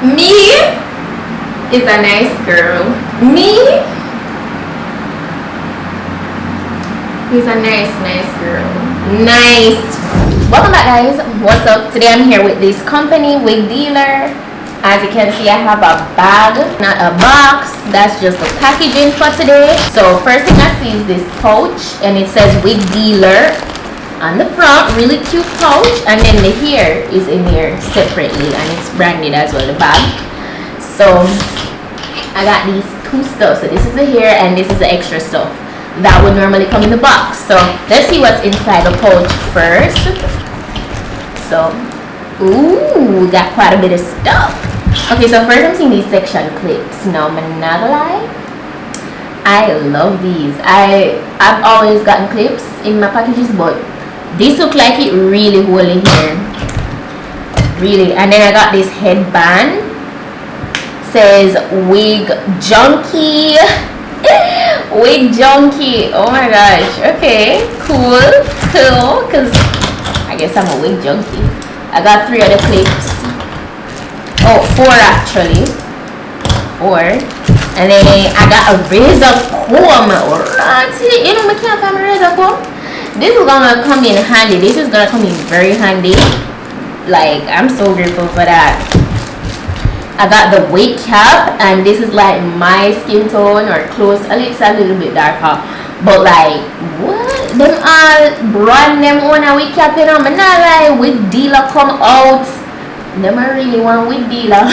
Me is a nice girl. Me is a nice girl. Nice. Welcome back, guys. What's up? Today I'm here with this company, Wig Dealer. As you can see, I have a bag, not a box. That's just the packaging for today. So first thing I see is this pouch, and it says Wig Dealer on the front. Really cute pouch, and then the hair is in here separately, and it's branded as well, the bag. So I got these two stuff. So this is the hair, and this is the extra stuff that would normally come in the box. So let's see what's inside the pouch first. So, ooh, got quite a bit of stuff. Okay, so first I'm seeing these section clips. Now, I'm not gonna lie, I love these. I've always gotten clips in my packages, but this look like it really hold in here. Really. And then I got this headband. Says Wig Junkie. Wig Junkie. Oh my gosh. Okay, cool. Because I guess I'm a wig junkie. I got 3 other clips. Oh, 4 actually. 4. And then I got a razor comb. You know, I can't find a razor comb. This is gonna come in handy. This is gonna come in very handy. Like, I'm so grateful for that. I got the wig cap, and this is like my skin tone, or close. It's a little bit darker, but like, what? Them all brand them on a wig cap, you know. I'm not like Wig Dealer come out. Them I really want Wig Dealer.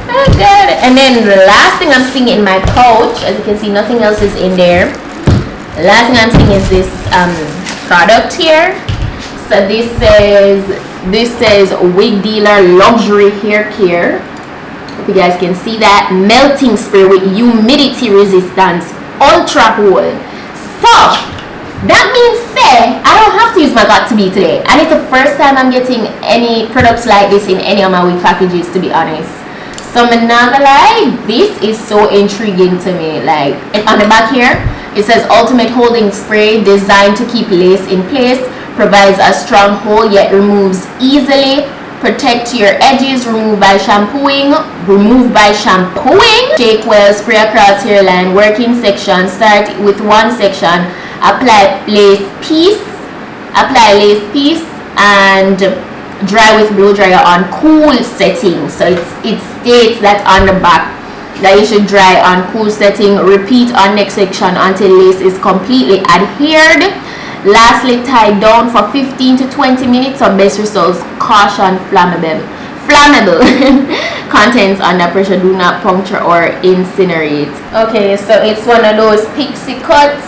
Oh god. And then the last thing I'm seeing in my pouch, as you can see, nothing else is in there. The last thing I'm seeing is this product here. So this says Wig Dealer Luxury Hair Care. Hope you guys can see that. Melting spray with humidity resistance, ultra hold. So that means I don't have to use my Got2b today, and it's the first time I'm getting any products like this in any of my wig packages, to be honest. So I'm not gonna lie, this is so intriguing to me. Like, on the back here it says ultimate holding spray designed to keep lace in place, provides a strong hold yet removes easily, protect your edges, remove by shampooing, shake well, spray across hairline, working section. Start with one section, apply lace piece, and dry with blow dryer on cool setting. So it states that on the back that you should dry on cool setting. Repeat on next section until lace is completely adhered. Lastly, tie down for 15 to 20 minutes. or best results. Caution, flammable contents under pressure do not puncture or incinerate. Okay, so it's one of those pixie cuts.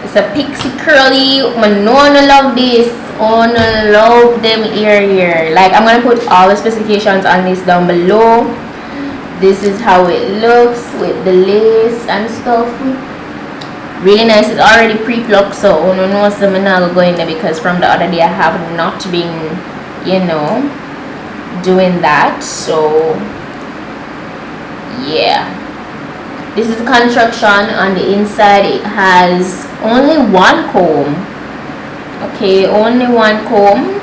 It's a pixie curly. I love this. I love them here. Like, I'm gonna put all the specifications on this down below. This is how it looks with the lace and stuff. Really nice. It's already pre-plucked, so I don't know if I'm not going there, because from the other day I have not been, you know, doing that. So yeah, this is the construction on the inside. It has only one comb. Okay, only one comb.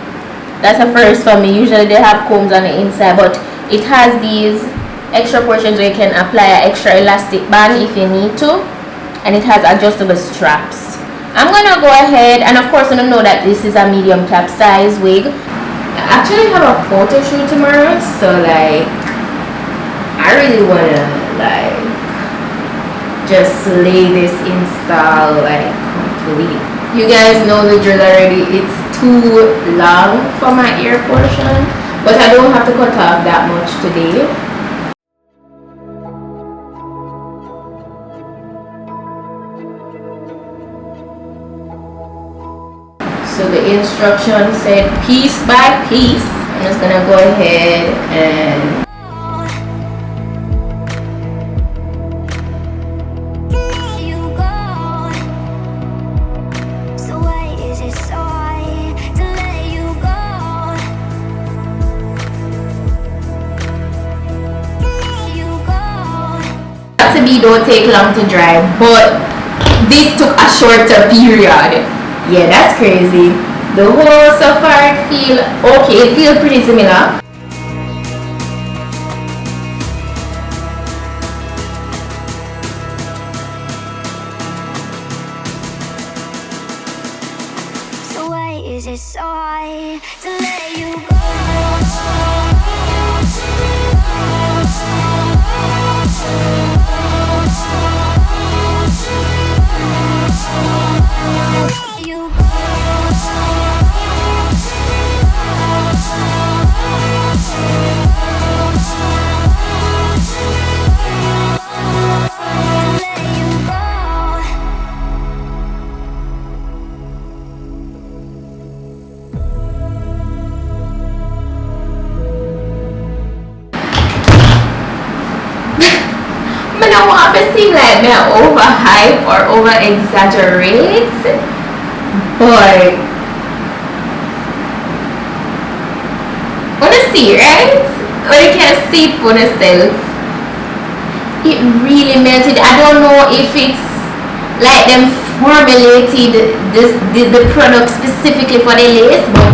That's a first for me. Usually they have combs on the inside, but it has these extra portions where you can apply an extra elastic band if you need to, and it has adjustable straps. I'm gonna go ahead, and of course I don't know that this is a medium cap size wig. I actually have a photo shoot tomorrow, so like I really wanna like just lay this install like complete. You guys know the drill already. It's too long for my ear portion, but I don't have to cut off that much today. So the instruction said piece by piece. I'm just gonna go ahead and Got2b don't take long to dry, but this took a shorter period. Yeah, that's crazy. The whole so far feel okay. It feels pretty similar. So why is it so hard to let you go? I don't want to seem like me overhype or over exaggerate, but wanna see, right? When you can see it for yourself, it really melted. I don't know if it's like them formulated the product specifically for the lace, but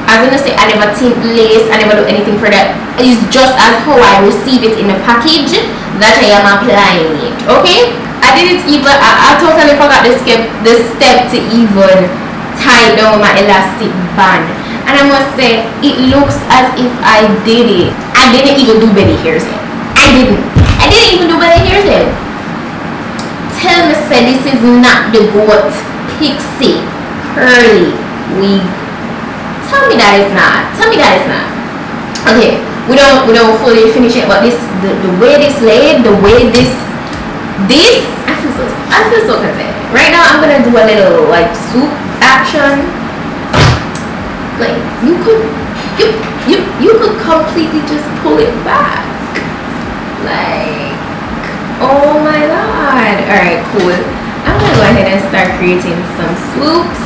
as I say, I never tint lace, I never do anything for that. It's just as how I receive it in the package that I am applying it. Okay, I didn't even I totally forgot the step to even tie down my elastic band, and I must say it looks as if I did it. I didn't even do belly hairs yet. I didn't even do belly hairs yet. Tell me, say this is not the goat pixie curly wig. Tell me that it's not. Tell me that it's not. Okay, we don't fully finish it, but this the way this laid, the way this I feel so content. Right now I'm gonna do a little like swoop action. Like you could completely just pull it back. Like, oh my god. Alright, cool. I'm gonna go ahead and start creating some swoops.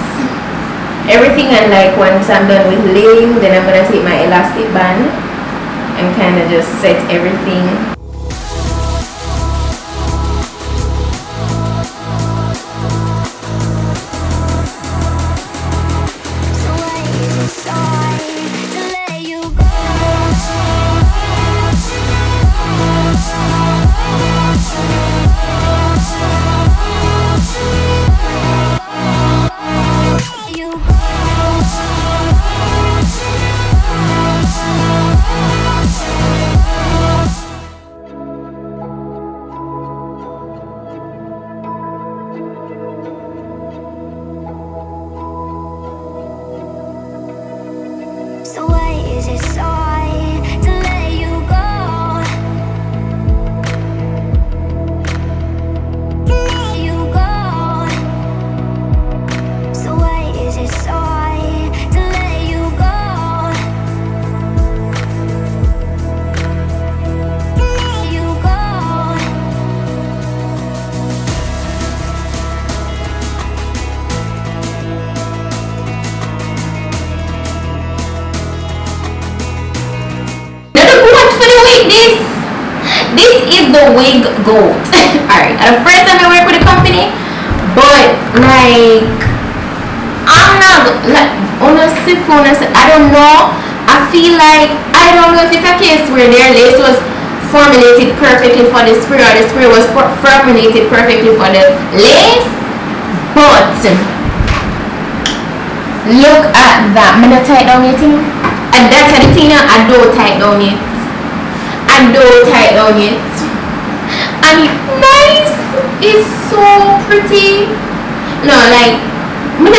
Everything, and like once I'm done with laying, then I'm gonna take my elastic band and kind of just set everything. So why is it so hard to let you go? You go. So why is it so hard to let you go? To let you go. So why is it so hard to let you go? To let you go. This is the wig goat. Alright, at the first time I work with a company, but like I'm not like honestly, I don't know. I feel like I don't know if it's a case where their lace was formulated perfectly for the spray or the spray was formulated perfectly for the lace, but look at that. I'm gonna tie down it, and that's the thing. I don't tie down it. And it's nice. It's so pretty. No, like I don't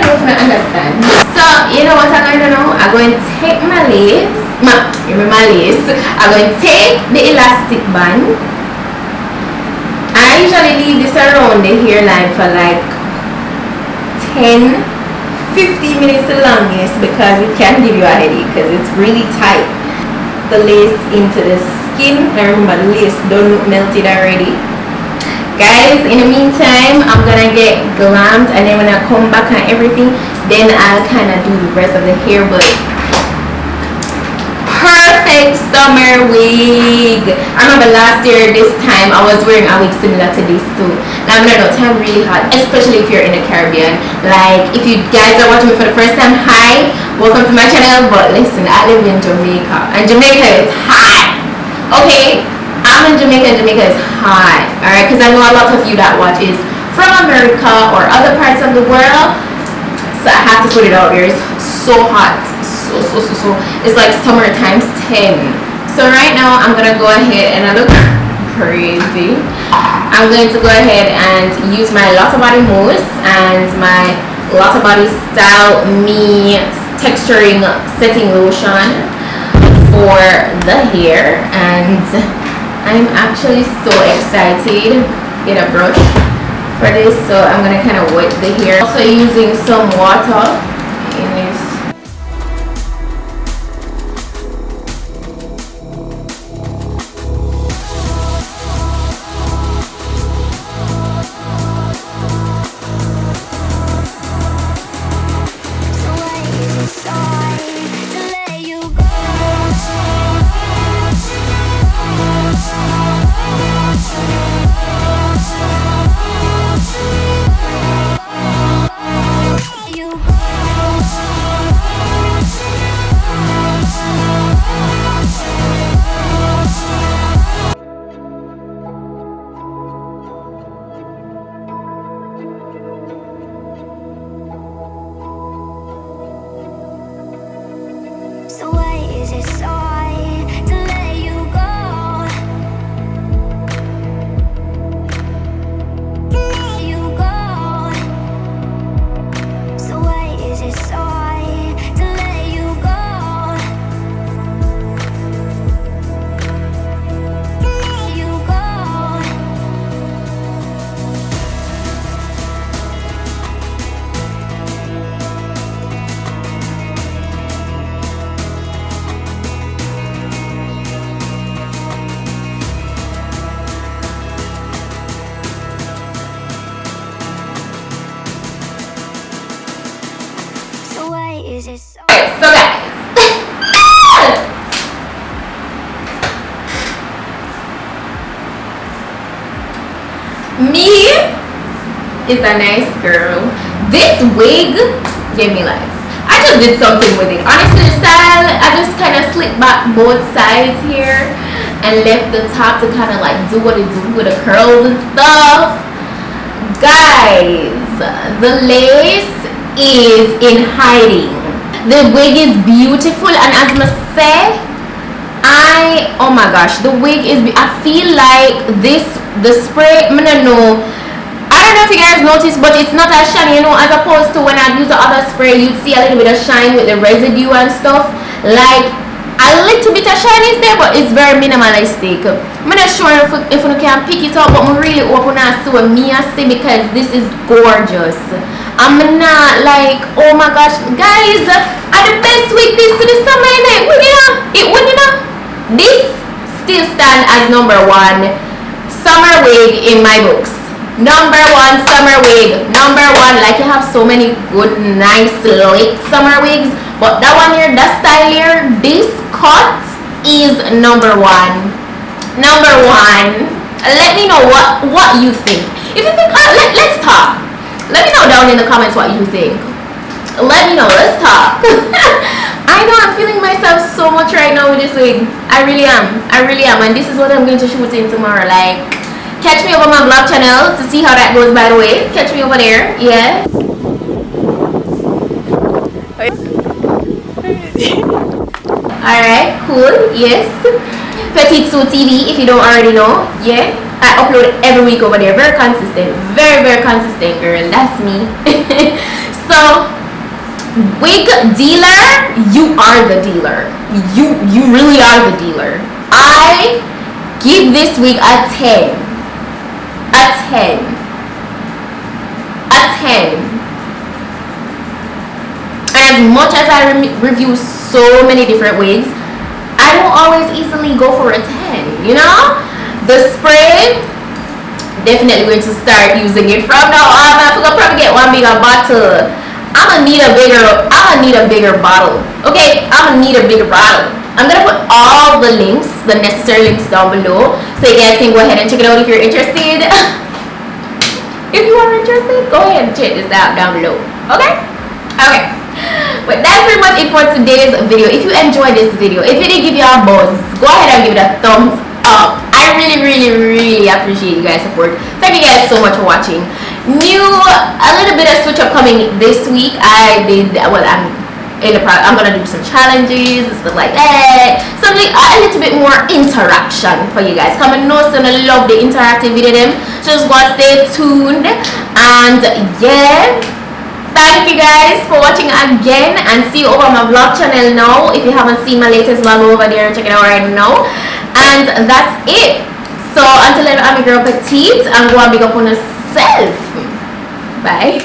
know if I understand. So you know what I'm going to do? I'm going to take my lace. My lace. I'm going to take the elastic band. I usually leave this around the hairline for like 10-15 minutes the longest, because it can give you a headache because it's really tight. The lace into the skin. I remember the lace don't look melted already. Guys, in the meantime, I'm gonna get glammed, and then when I come back and everything, then I'll kind of do the rest of the hair. But perfect. perfect summer wig. I remember last year this time I was wearing a wig similar to this too. Now I'm gonna know time really hot, especially if you're in the Caribbean. Like if you guys are watching me for the first time, hi, welcome to my channel. But listen, I live in Jamaica and Jamaica is hot. Okay, I'm in Jamaica and Jamaica is hot. Alright, because I know a lot of you that watch is from America or other parts of the world. So I have to put it out there. It's so hot. So it's like summer times 10. So right now I'm gonna go ahead and I look crazy. I'm going to go ahead and use my Lotta Body mousse and my Lotta Body Style Me texturing setting lotion for the hair, and I'm actually so excited. Get a brush for this, so I'm gonna kind of wet the hair. Also using some water in this. So why is it so hard to let you go? To let you go. So why is it so hard to let you go? To let you go. So why is it so Alright, so guys, me is a nice girl. This wig gave me life. I just did something with it. Honestly, the style, I just kind of slicked back both sides here and left the top to kind of like do what it do with the curls and stuff. Guys, the lace is in hiding. The wig is beautiful, and as I say, oh my gosh, the wig is, I feel like the spray, I don't know if you guys noticed, but it's not as shiny, you know, as opposed to when I use the other spray, you'd see a little bit of shine with the residue and stuff. Like a little bit of shine is there, but it's very minimalistic. I'm not sure if you can pick it up, but I'm really open to see what me I see, because this is gorgeous. I'm not like, oh my gosh, guys, are the best wig this to the summer night. This still stand as #1 summer wig in my books. #1 summer wig. #1. Like, you have so many good, nice, late summer wigs, but that one here, that style here, this cut is #1. Let me know what you think. If you think, let's talk. Let me know down in the comments what you think. Let me know. Let's talk. I know I'm feeling myself so much right now with this wig. I really am. And this is what I'm going to shoot in tomorrow. Like, catch me over my vlog channel to see how that goes, by the way. Catch me over there. Yeah. Alright, cool. Yes. PETITE-SUE TV, if you don't already know. Yeah. I upload every week over there. Very consistent. Very consistent, girl. That's me. So, Wig Dealer, you are the dealer. You really are the dealer. I give this wig a 10. A 10. As much as I review so many different wigs, I don't always easily go for a 10, you know? The spray, definitely going to start using it from now on. I'm gonna probably get one bigger bottle. I'm gonna need a bigger bottle. Okay, I'm gonna need a bigger bottle. I'm gonna put all the links, the necessary links down below, so you guys can go ahead and check it out if you're interested. If you are interested, go ahead and check this out down below. Okay? Okay. But that's pretty much it for today's video. If you enjoyed this video, if it did give you a buzz, go ahead and give it a thumbs up. I really appreciate you guys' support. Thank you guys so much for watching. A little bit of switch up coming this week. I'm gonna do some challenges and stuff like that. Something a little bit more interaction for you guys. Come and know, so I love the interactive video them. So just go stay tuned. And yeah, thank you guys for watching again, and see you over my vlog channel now. If you haven't seen my latest vlog over there, check it out right now. And that's it. So until then, I'm your girl Petite, and go and big up on yourself. Bye.